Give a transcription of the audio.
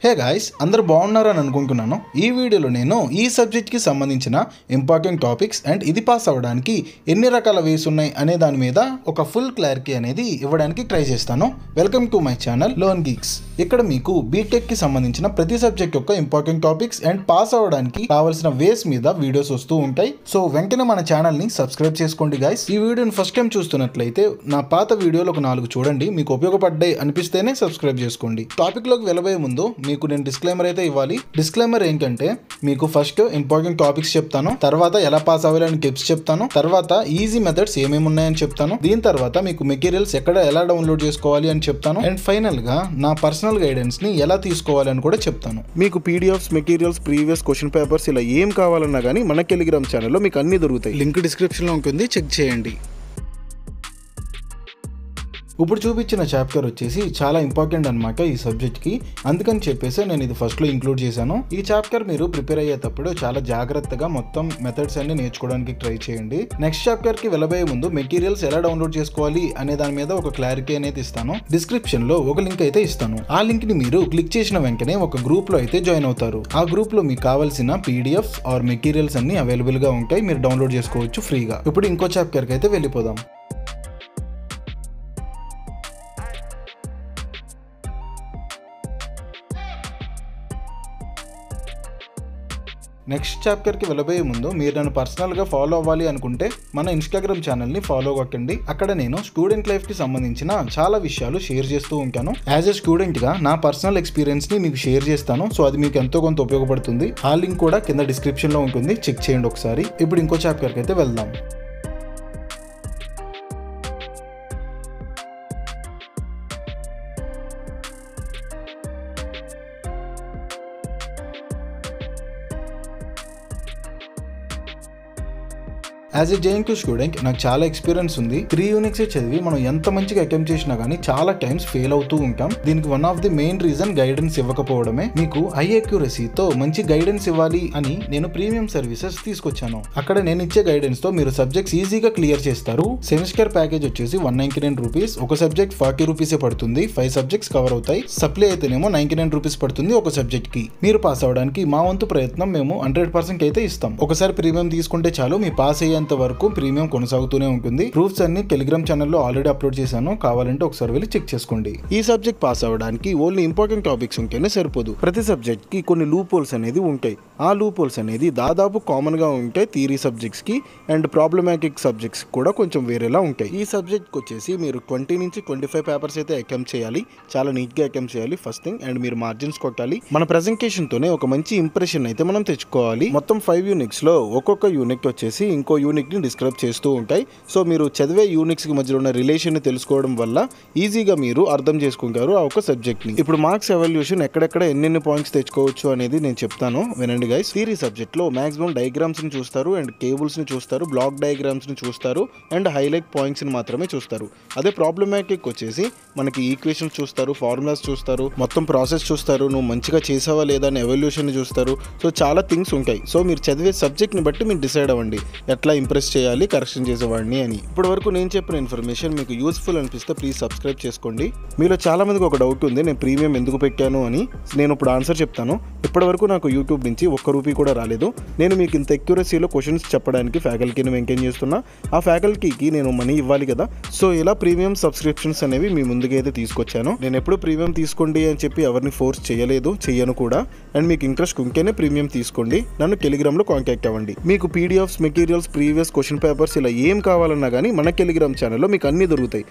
Hey guys, అందరూ బాగున్నారని అనుకుంటున్నాను. ఈ వీడియోలో నేను ఈ సబ్జెక్ట్కి సంబంధించిన ఇంపార్టెంట్ టాపిక్స్ అండ్ ఇది పాస్ అవ్వడానికి ఎన్ని రకాల వేస్ ఉన్నాయి అనే దాని మీద ఒక ఫుల్ క్లారిటీ అనేది ఇవ్వడానికి ట్రై చేస్తాను. Welcome to my channel learn Geeks. ఇక్కడ మీకు బీటెక్కి సంబంధించిన ప్రతి సబ్జెక్ట్ యొక్క ఇంపార్టెంట్ టాపిక్స్ అండ్ పాస్ అవ్వడానికి కావాల్సిన వేస్ మీద వీడియోస్ వస్తూ ఉంటాయి. సో వెంటనే మన ఛానల్ని సబ్స్క్రైబ్ చేసుకోండి గాయ్స్. ఈ వీడియోని ఫస్ట్ టైం చూస్తున్నట్లయితే నా పాత వీడియోలు ఒక 4 చూడండి, మీకు ఉపయోగపడ్డాయి అనిపిస్తేనే సబ్స్క్రైబ్ చేసుకోండి. టాపిక్లోకి వెళ్ళబోయే ముందు మీకు నేను డిస్క్లైమర్ అయితే ఇవ్వాలి. డిస్క్లైమర్ ఏంటంటే మీకు ఫస్ట్ ఇంపార్టెంట్ టాపిక్స్ చెప్తాను, తర్వాత ఎలా పాస్ అవ్వాలని టిప్స్ చెప్తాను, తర్వాత ఈజీ మెథడ్స్ ఏమేమి ఉన్నాయని చెప్తాను, దీని తర్వాత మీకు మెటీరియల్స్ ఎక్కడ ఎలా డౌన్లోడ్ చేసుకోవాలి అని చెప్తాను, అండ్ ఫైనల్ గా నా పర్సనల్ గైడెన్స్ ని ఎలా తీసుకోవాలి అని కూడా చెప్తాను. మీకు PDFs, materials, previous question papers ఇలా ఏం కావాలన్నా కానీ మన టెలిగ్రామ్ ఛానల్లో మీకు అన్ని దొరుకుతాయి. లింక్ డిస్క్రిప్షన్ లో ఉంటుంది, చెక్ చేయండి. ఇప్పుడు చూపించిన చాప్టర్ వచ్చేసి చాలా ఇంపార్టెంట్ అనమాట ఈ సబ్జెక్ట్కి, అందుకని చెప్పేసి నేను ఇది ఫస్ట్లో ఇంక్లూడ్ చేశాను. ఈ చాప్టర్ మీరు ప్రిపేర్ అయ్యేటప్పుడు చాలా జాగ్రత్తగా మొత్తం మెథడ్స్ అన్ని నేర్చుకోవడానికి ట్రై చేయండి. నెక్స్ట్ చాప్టర్కి వెళ్ళబోయే ముందు మెటీరియల్స్ ఎలా డౌన్లోడ్ చేసుకోవాలి అనే దాని మీద ఒక క్లారిటీ అనేది ఇస్తాను. డిస్క్రిప్షన్ లో ఒక లింక్ అయితే ఇస్తాను. ఆ లింక్ ని మీరు క్లిక్ చేసిన వెంటనే ఒక గ్రూప్ లో అయితే జాయిన్ అవుతారు. ఆ గ్రూప్ లో మీకు కావాల్సిన పీడిఎఫ్స్ ఆర్ మెటీరియల్స్ అన్ని అవైలబుల్ గా ఉంటాయి, మీరు డౌన్లోడ్ చేసుకోవచ్చు ఫ్రీగా. ఇప్పుడు ఇంకో చాప్టర్కి అయితే వెళ్ళిపోదాం. నెక్స్ట్ చాప్టర్కి వెళ్ళబోయే ముందు మీరు నన్ను పర్సనల్గా ఫాలో అవ్వాలి అనుకుంటే మన ఇన్స్టాగ్రామ్ ఛానల్ని ఫాలో అవ్వకండి. అక్కడ నేను స్టూడెంట్ లైఫ్కి సంబంధించిన చాలా విషయాలు షేర్ చేస్తూ ఉంటాను. యాజ్ ఎ స్టూడెంట్గా నా పర్సనల్ ఎక్స్పీరియన్స్ని మీకు షేర్ చేస్తాను. సో అది మీకు ఎంతో కొంత ఉపయోగపడుతుంది. ఆ లింక్ కూడా కింద డిస్క్రిప్షన్లో ఉంటుంది, చెక్ చేయండి ఒకసారి. ఇప్పుడు ఇంకో చాప్టర్కి అయితే వెళ్దాం. యాజ్ ఎ జేఎన్క్యూ స్టూడెంట్ నాకు చాలా ఎక్స్పీరియన్స్ ఉంది. 3 యూనిట్స్ చదివి మనం ఎంత మంచిగా అటెంప్ట్ చేసినా కానీ చాలా టైమ్స్ ఫెయిల్ అవుతూ ఉంటాం. దీనికి one of the main reason guidance ఇవ్వకపోవడమే. మీకు హై అక్యురసీతో మంచి గైడెన్స్ ఇవ్వాలి అని నేను ప్రీమియం సర్వీసెస్ తీసుకొచ్చాను. అక్కడ నేను ఇచ్చే గైడెన్స్ తో మీరు సబ్జెక్ట్స్ ఈజీగా క్లియర్ చేస్తారు. సెమిస్టర్ ప్యాకేజ్ వచ్చేసి 199 రూపీస్. ఒక సబ్జెక్ట్ 40 రూపీసే పడుతుంది. 5 సబ్జెక్ట్స్ కవర్ అవుతాయి. సప్లై అయితేనేమో 99 రూపీస్ పడుతుంది ఒక సబ్జెక్ట్ కి. మీరు పాస్ అవడానికి మా వంతు ప్రయత్నం మేము 100% అయితే ఇస్తాం. ఒకసారి ప్రీమియం తీసుకుంటే చాలు, మీ పాస్ అయ్యే వరకు ప్రీమియం కొనసాగుతూనే ఉంటుంది. ప్రూఫ్స్ అన్ని టెలిగ్రామ్ ఛానల్లో ఆల్రెడీ అప్లోడ్ చేశాను, కావాలంటే ఒకసారి వెళ్ళి చెక్ చేసుకోండి. ఈ సబ్జెక్ట్ పాస్ అవ్వడానికి ఓన్లీ ఇంపార్టెంట్ టాపిక్స్ ఉంటేనే సరిపోదు. ప్రతి సబ్జెక్ట్ కి కొన్ని లూప్ హోల్స్ అనేది ఉంటాయి. ఆ లూప్ హోల్స్ అనేది దాదాపు కామన్ గా ఉంటాయి థియరీ సబ్జెక్ట్స్ కి, అండ్ ప్రాబ్లమాటిక్ సబ్జెక్ట్స్ కూడా కొంచెం వేరేలా ఉంటాయి. ఈ సబ్జెక్ట్ కి వచ్చేసి మీరు 20 నుంచి 25 పేపర్స్ అయితే అటెంప్ట్ చేయాలి. చాలా నీట్ గా అటెంప్ట్ చేయాలి ఫస్ట్ థింగ్, అండ్ మీరు మార్జిన్స్ కొట్టాలి. మన ప్రెజెంటేషన్ తోనే ఒక మంచి ఇంప్రెషన్ అయితే మనం తెచ్చుకోవాలి. మొత్తం 5 యూనిట్స్ లో ఒక్కొక్క యూనిట్ వచ్చేసి ఇంకో యూనిట్ ని డిస్క్రైబ్ చేస్తూ ఉంటాయి. సో మీరు చదివే యూనిట్స్ కి మధ్యలో ఉన్న రిలేషన్ ని తెలుసుకోవడం వల్ల ఈజీగా మీరు అర్థం చేసుకుంటారు ఆ ఒక సబ్జెక్ట్ ని. ఇప్పుడు మార్క్స్ ఎవల్యూషన్ ఎక్కడెక్కడ ఎన్నెన్ని పాయింట్స్ తెచ్చుకోవచ్చు అనేది నేను చెప్తాను, వినండి గైస్. థియరీ సబ్జెక్ట్ లో మాక్సిమం డయాగ్రామ్స్ ని చూస్తారు, అండ్ కేబుల్స్ ని చూస్తారు, బ్లాక్ డయాగ్రామ్స్ ని చూస్తారు, అండ్ హైలైట్ పాయింట్స్ ని మాత్రమే చూస్తారు. అదే ప్రాబ్లమాటిక్ వచ్చేసి మనకి ఈక్వేషన్స్ చూస్తారు, ఫార్ములాస్ చూస్తారు, మొత్తం ప్రాసెస్ చూస్తారు, నువ్వు మంచిగా చేసావా లేదా అని ఎవల్యూషన్ ని చూస్తారు. సో చాలా థింగ్స్ ఉంటాయి. సో మీరు చదివే సబ్జెక్ట్ ని బట్టి మీరు డిసైడ్ అవ్వండి ఎట్లా ఇంప్రెస్ చేయాలి కరెక్షన్ చేసేవాడిని అని. ఇప్పటి వరకు నేను చెప్పిన ఇన్ఫర్మేషన్ మీకు యూస్ఫుల్ అనిపిస్తే ప్లీజ్ సబ్స్క్రైబ్ చేసుకోండి. మీలో చాలా మందికి ఒక డౌట్ ఉంది, నేను ప్రీమియం ఎందుకు పెట్టాను అని. నేను ఇప్పుడు ఆన్సర్ చెప్తాను. ఇప్పటి వరకు నాకు యూట్యూబ్ నుంచి 1 రూపీ కూడా రాలేదు. నేను మీకు ఇంత అక్యురసీలో క్వశ్చన్స్ చెప్పడానికి ఫ్యాకల్టీని మెయింటైన్ చేస్తున్నా. ఆ ఫ్యాకల్టీకి నేను మనీ ఇవ్వాలి కదా. సో ఇలా ప్రీమియం సబ్స్క్రిప్షన్స్ అనేవి మీ ముందుగా అయితే తీసుకొచ్చాను. నేను ఎప్పుడు ప్రీమియం తీసుకోండి అని చెప్పి ఎవరిని ఫోర్స్ చేయలేదు, చెయ్యను కూడా. అండ్ మీకు ఇంట్రెస్ట్ ఉంటేనే ప్రీమియం తీసుకోండి. నన్ను టెలిగ్రామ్లో కాంటాక్ట్ అవ్వండి. మీకు PDFs, materials, previous question papers ఇలా ఏం కావాలన్నా కానీ మన టెలిగ్రామ్ ఛానల్లో మీకు అన్ని దొరుకుతాయి.